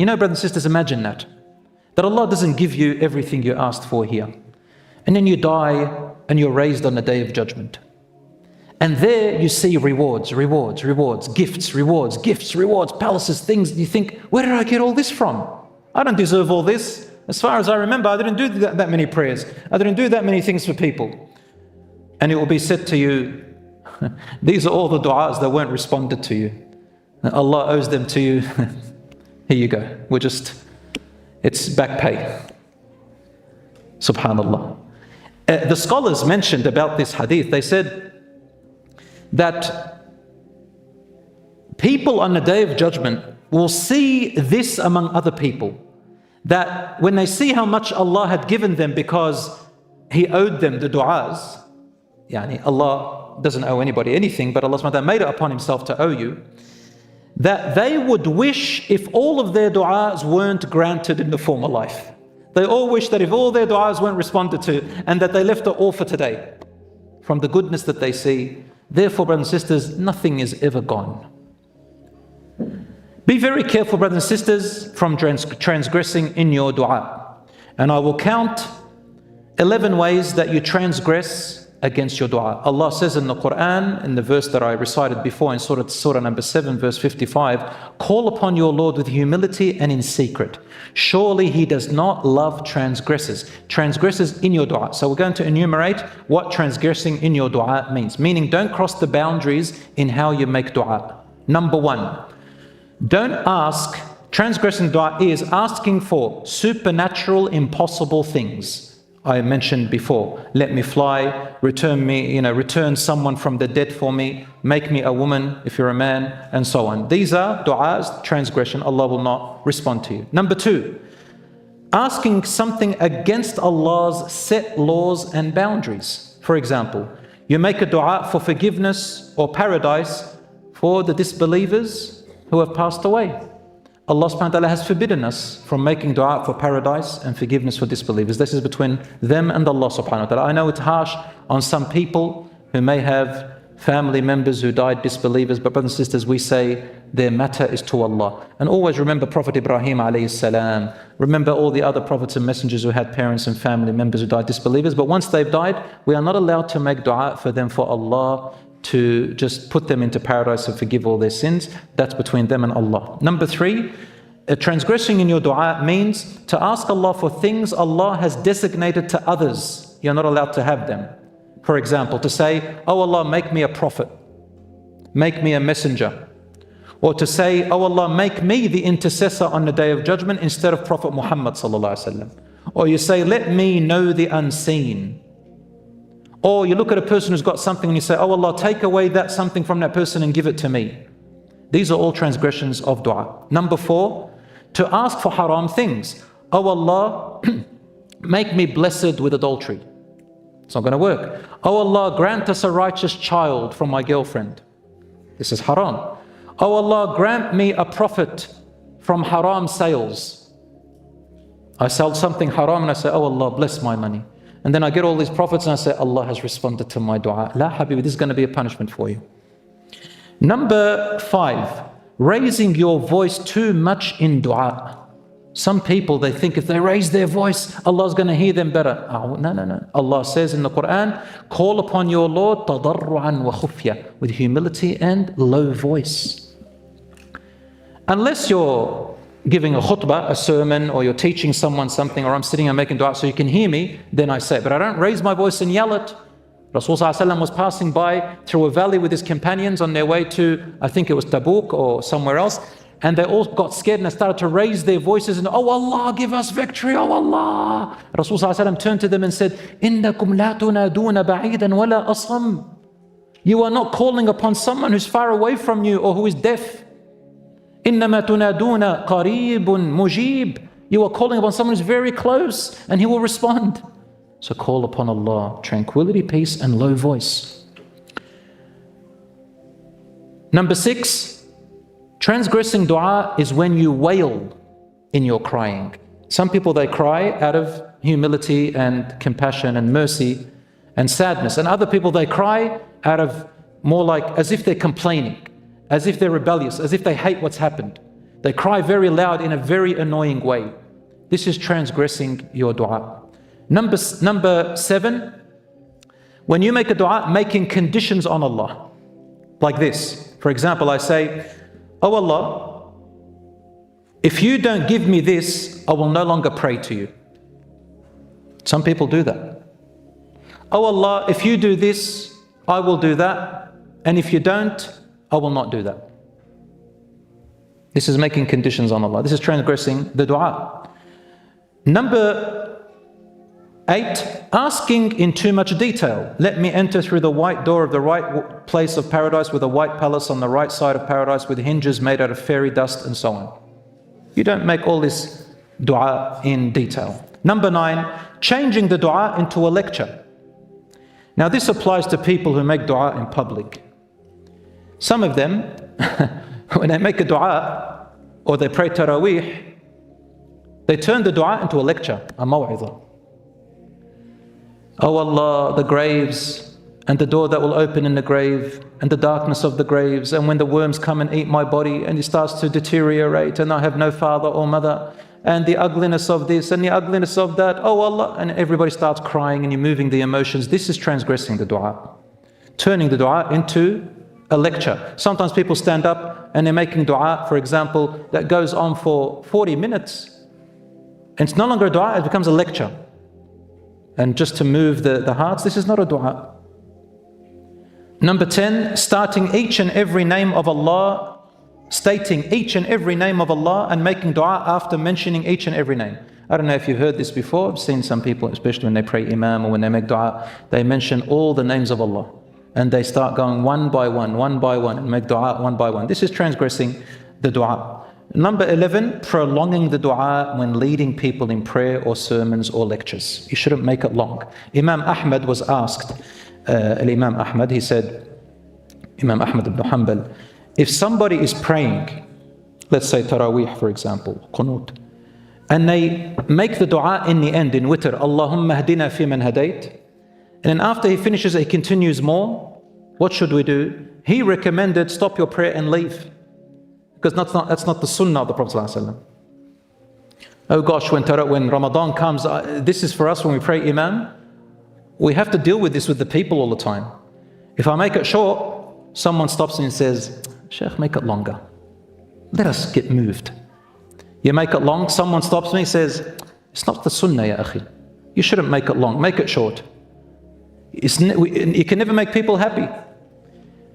You know, brothers and sisters, imagine that Allah doesn't give you everything you asked for here. And then you die and you're raised on the day of judgment. And there you see rewards, gifts, palaces, things. You think, where did I get all this from? I don't deserve all this. As far as I remember, I didn't do that many prayers. I didn't do that many things for people. And it will be said to you, these are all the du'as that weren't responded to you. Allah owes them to you. Here you go. It's back pay. Subhanallah. The scholars mentioned about this hadith, they said that people on the day of judgment will see this among other people. That when they see how much Allah had given them because He owed them the du'as, Allah doesn't owe anybody anything, but Allah subhanahu wa ta'ala made it upon Himself to owe you, that they would wish if all of their du'as weren't granted in the former life. They all wish that if all their du'as weren't responded to and that they left it all for today from the goodness that they see. Therefore, brothers and sisters, nothing is ever gone. Be very careful, brothers and sisters, from transgressing in your dua. And I will count 11 ways that you transgress against your dua. Allah says in the Quran, in the verse that I recited before in Surah number 7, verse 55, call upon your Lord with humility and in secret. Surely He does not love transgressors. Transgressors in your dua. So we're going to enumerate what transgressing in your dua means. Meaning, don't cross the boundaries in how you make dua. Number one, don't ask. Transgressing dua is asking for supernatural, impossible things. I mentioned before, let me fly, return someone from the dead for me, make me a woman if you're a man, and so on. These are du'as, transgression. Allah will not respond to you. Number two, asking something against Allah's set laws and boundaries. For example, you make a dua for forgiveness or paradise for the disbelievers who have passed away. Allah subhanahu wa ta'ala has forbidden us from making dua for paradise and forgiveness for disbelievers. This is between them and Allah subhanahu wa ta'ala. I know it's harsh on some people who may have family members who died disbelievers, but brothers and sisters, we say their matter is to Allah. And always remember Prophet Ibrahim alayhi salam. Remember all the other prophets and messengers who had parents and family members who died disbelievers. But once they've died, we are not allowed to make dua for them for Allah to just put them into paradise and forgive all their sins. That's between them and Allah. Number three, transgressing in your dua means to ask Allah for things Allah has designated to others. You're not allowed to have them. For example, to say, oh Allah, make me a prophet, make me a messenger. Or to say, oh Allah, make me the intercessor on the day of judgment instead of Prophet Muhammad sallallahu alaihi wasallam. Or you say, let me know the unseen. Or you look at a person who's got something and you say, oh Allah, take away that something from that person and give it to me. These are all transgressions of dua. Number four, to ask for haram things. Oh Allah, make me blessed with adultery. It's not going to work. Oh Allah, grant us a righteous child from my girlfriend. This is haram. Oh Allah, grant me a profit from haram sales. I sell something haram and I say, oh Allah, bless my money. And then I get all these profits and I say, Allah has responded to my dua. La habibi, this is going to be a punishment for you. Number five, raising your voice too much in dua. Some people, they think if they raise their voice, Allah's going to hear them better. Oh, no. Allah says in the Quran, call upon your Lord tadarru'an wa khufya, with humility and low voice. Unless you're giving a khutbah, a sermon, or you're teaching someone something, or I'm sitting and making dua so you can hear me, then I say it. But I don't raise my voice and yell it. Rasulullah was passing by through a valley with his companions on their way to, I think it was Tabuk or somewhere else, and they all got scared and they started to raise their voices and, oh Allah, give us victory, oh Allah. Rasulullah turned to them and said, إِنَّكُمْ لَا تُنَادُونَ بَعِيدًا وَلَا أَصَمْ. You are not calling upon someone who's far away from you or who is deaf. إِنَّمَا تُنَادُونَ قَرِيبٌ مُجِيبٌ. You are calling upon someone who's very close and he will respond. So call upon Allah, tranquility, peace, and low voice. Number six, transgressing dua is when you wail in your crying. Some people, they cry out of humility and compassion and mercy and sadness. And other people, they cry out of more like as if they're complaining, as if they're rebellious, as if they hate what's happened. They cry very loud in a very annoying way. This is transgressing your dua. Number 7, when you make a dua, making conditions on Allah. Like this. For example, I say, "Oh Allah, if you don't give me this, I will no longer pray to you." Some people do that. "Oh Allah, if you do this, I will do that. And if you don't, I will not do that." This is making conditions on Allah. This is transgressing the dua. Number 8, asking in too much detail. "Let me enter through the white door of the right place of paradise with a white palace on the right side of paradise with hinges made out of fairy dust," and so on. You don't make all this dua in detail. Number 9, changing the dua into a lecture. Now this applies to people who make dua in public. Some of them, when they make a dua or they pray Taraweeh, they turn the dua into a lecture, a maw'idha. "Oh Allah, the graves and the door that will open in the grave and the darkness of the graves, and when the worms come and eat my body and it starts to deteriorate and I have no father or mother, and the ugliness of this and the ugliness of that, oh Allah," and everybody starts crying and you're moving the emotions. This is transgressing the dua, turning the dua into a lecture. Sometimes people stand up and they're making dua, for example, that goes on for 40 minutes. And it's no longer a dua, it becomes a lecture. And just to move the hearts, this is not a dua. Number 10, starting each and every name of Allah, stating each and every name of Allah and making dua after mentioning each and every name. I don't know if you've heard this before. I've seen some people, especially when they pray Imam or when they make dua, they mention all the names of Allah. And they start going one by one, and make dua one by one. This is transgressing the dua. Number 11, prolonging the dua when leading people in prayer or sermons or lectures. You shouldn't make it long. Imam Ahmad was asked, Imam Ahmad, he said, Imam Ahmad ibn Hanbal, if somebody is praying, let's say Taraweeh for example, Qunut, and they make the dua in the end, in witr, Allahumma hdina fi man hadayt, and then after he finishes he continues more, what should we do? He recommended stop your prayer and leave. Because that's not the sunnah of the Prophet ﷺ. Oh gosh, when Ramadan comes, this is for us when we pray Imam, we have to deal with this with the people all the time. If I make it short, someone stops me and says, Shaykh, make it longer. Let us get moved. You make it long, someone stops me and says, it's not the sunnah, ya akhi. You shouldn't make it long, make it short. You can never make people happy.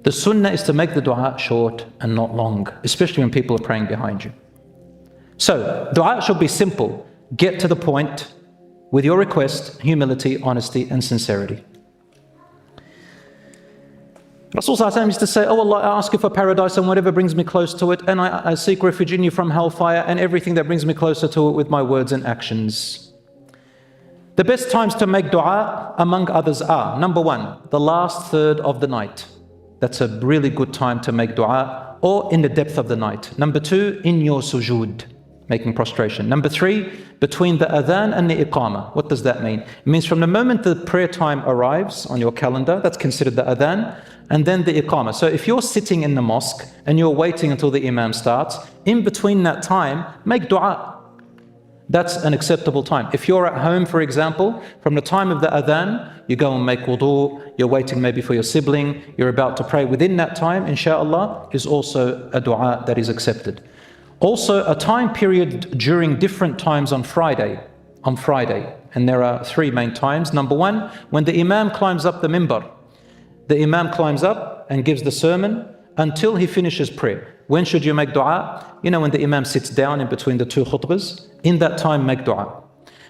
The sunnah is to make the dua short and not long, especially when people are praying behind you. So, dua should be simple. Get to the point with your request, humility, honesty, and sincerity. Rasul ﷺ used to say, oh Allah, I ask you for paradise and whatever brings me close to it, and I seek refuge in you from hellfire and everything that brings me closer to it with my words and actions. The best times to make dua, among others, are, number 1, the last third of the night. That's a really good time to make dua, or in the depth of the night. Number 2, in your sujood, making prostration. Number 3, between the adhan and the iqamah. What does that mean? It means from the moment the prayer time arrives on your calendar, that's considered the adhan, and then the iqamah. So if you're sitting in the mosque and you're waiting until the imam starts, in between that time, make dua. That's an acceptable time. If you're at home, for example, from the time of the adhan, you go and make wudu, you're waiting maybe for your sibling, you're about to pray. Within that time, inshallah, is also a dua that is accepted. Also, a time period during different times on Friday. And there are 3 main times. Number 1, when the imam climbs up the minbar. The imam climbs up and gives the sermon until he finishes prayer. When should you make dua? You know, when the imam sits down in between the 2 khutbahs, in that time make dua.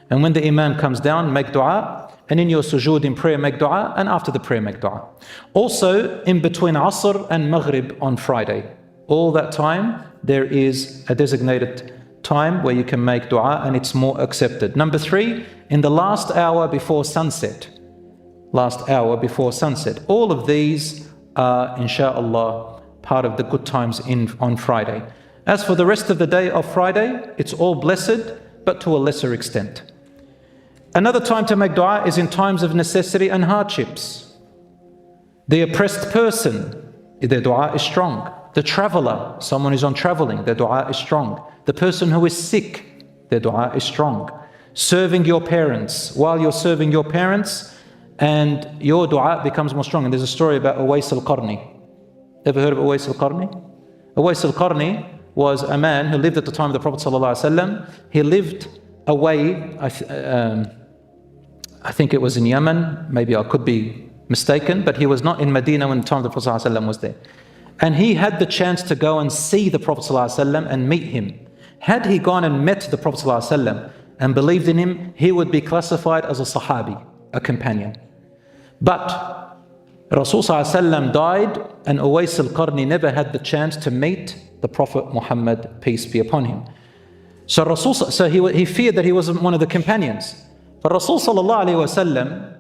And when the imam comes down, make dua. And in your sujood in prayer, make dua. And after the prayer, make dua. Also, in between Asr and Maghrib on Friday. All that time, there is a designated time where you can make dua and it's more accepted. Number 3, in the last hour before sunset. Last hour before sunset. All of these are, inshallah, part of the good times on Friday. As for the rest of the day of Friday, it's all blessed, but to a lesser extent. Another time to make dua is in times of necessity and hardships. The oppressed person, their dua is strong. The traveler, someone who's on traveling, their dua is strong. The person who is sick, their dua is strong. Serving your parents, while you're serving your parents, and your dua becomes more strong. And there's a story about Uwais al-Qarni. Ever heard of Uwais al-Qarni? Uwais al-Qarni was a man who lived at the time of the Prophet ﷺ. He lived away, I think it was in Yemen, maybe I could be mistaken, but he was not in Medina when the time of the Prophet ﷺ was there. And he had the chance to go and see the Prophet ﷺ and meet him. Had he gone and met the Prophet ﷺ and believed in him, he would be classified as a Sahabi, a companion. But Rasul ﷺ died, and Uwais al-Qarni never had the chance to meet the Prophet Muhammad, peace be upon him. So he feared that he wasn't one of the companions. But Rasul ﷺ,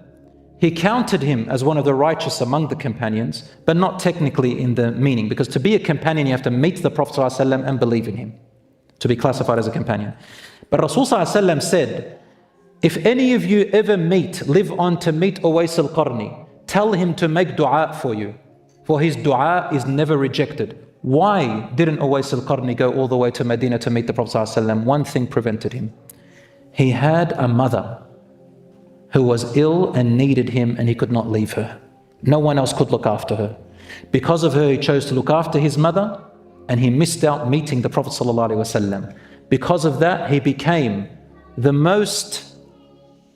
he counted him as one of the righteous among the companions, but not technically in the meaning, because to be a companion you have to meet the Prophet ﷺ and believe in him to be classified as a companion. But Rasul ﷺ said, if any of you ever live on to meet Uwais al-Qarni, tell him to make dua for you, for his dua is never rejected. Why didn't Uwais al-Qarni go all the way to Medina to meet the Prophet ﷺ? One thing prevented him. He had a mother who was ill and needed him, and he could not leave her. No one else could look after her. Because of her, he chose to look after his mother, and he missed out meeting the Prophet ﷺ. Because of that, he became the most,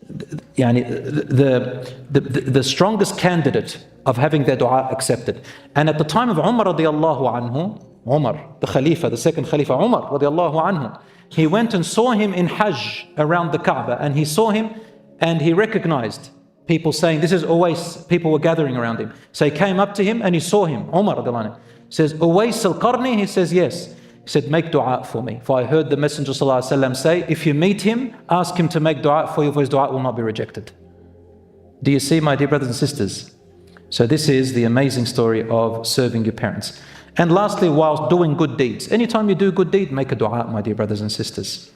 the strongest candidate of having their dua accepted. And at the time of Umar radiallahu anhu, Umar, the Khalifa, the second Khalifa, Umar radiallahu anhu, he went and saw him in Hajj around the Kaaba, and he saw him and he recognized people saying, this is Uwais. People were gathering around him. So he came up to him and he saw him. Omar radiallahu anhu says, Uwais al-Qarni? He says, yes. He said, make dua for me. For I heard the Messenger ﷺ say, if you meet him, ask him to make dua for you, for his dua will not be rejected. Do you see, my dear brothers and sisters? So this is the amazing story of serving your parents. And lastly, whilst doing good deeds. Anytime you do good deed, make a dua, my dear brothers and sisters.